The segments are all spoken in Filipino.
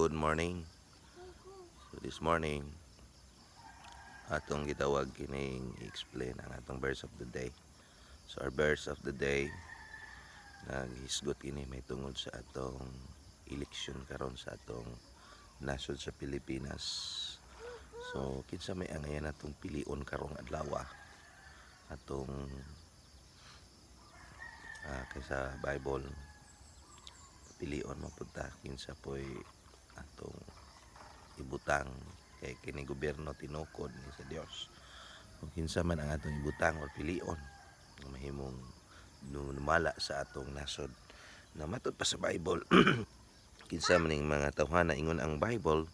good morning. So this morning, atong gitawag kining i-explain ang atong verse of the day. So our verse of the day, naghisgot ini may tungod sa atong eleksyon karon sa atong nasod sa Pilipinas. So kinsa may angayan atong pilion karong adlaw atong kaysa Bible pilion mapunta kinsa poy atong ibutang kay kini gobyerno tinukod ni sa Dios. Kung kinsa man ang atong ibutang o pilion nga mahimong numala sa atong nasod na matud pa sa Bible. Kinsa man ning mga tawhana ingon ang Bible,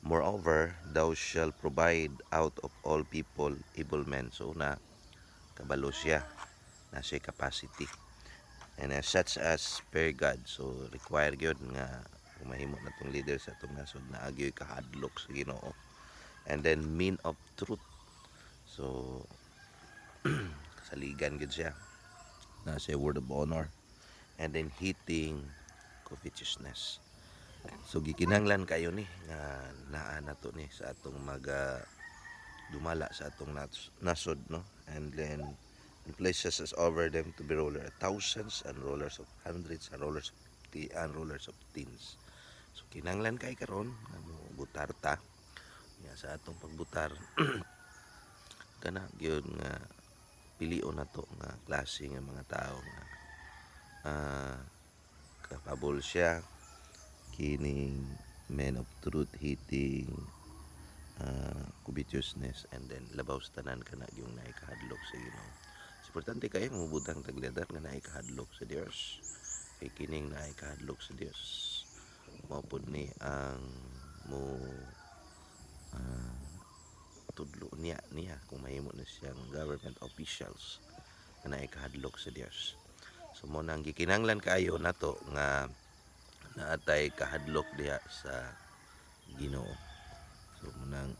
moreover thou shall provide out of all people able men. So na kabalo siya na siya capacity and as such as spare God. So require gyud nga mahimo na tong leader sa atong nasod na agyoy kahadlok sa Ginoo. And then mean of truth. So kasaligan gyud siya na siya word of honor. And then hating covetousness. So gikinahanglan kayo ni nga naa nato ni sa atong dumala sa atong nasod, no? And then and places us over them to be ruler thousands and rulers of hundreds and rulers of tens. So kinahanglan kay karon nga butar ta ya sa atong pagbutar kana gyud nga pilion nato nga klase nga mga tao nga kapabol siya kining men of truth, hating covetousness, and then labaw sa tanan kana yung naikahadlok sa Ginoo. Importante kayo mubutang taglidar nga naikahadlok sa Dios. Kay kining naikahadlok sa Dios mao pud ni ang mo tudlo niya kung mahimo na siyang government officials nga naikahadlok sa Dios. So mo nang gikinahanglan kaayo nato nga naatay kahadlok diha sa Ginoo. So mo nang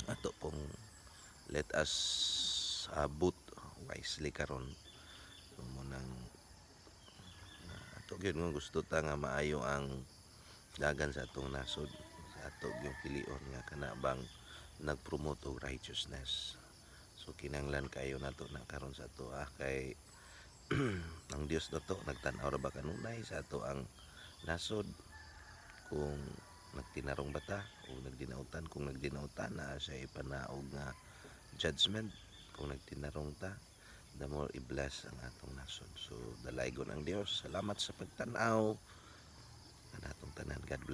ato pong let us abot wisely karon. So mo nang ato gyud nga gusto ta nga maayo ang dagan sa atong nasod, sa ato yung pilion nga kana bang nagpromote og righteousness. So kinahanglan kayo nato na karon sa ato kay ang Dios nato nagtan-aw ra ba kanunay sa ato ang nasod kung nagtinarong bata o nagdinautan. Kung nagdinautan na siya ipanaog nga judgment. Kung nagtinarong ta, the more i-bless ang atong nasod. So dalaygon ang Dios. Salamat sa pagtanaw. Ang atong tanan. God bless.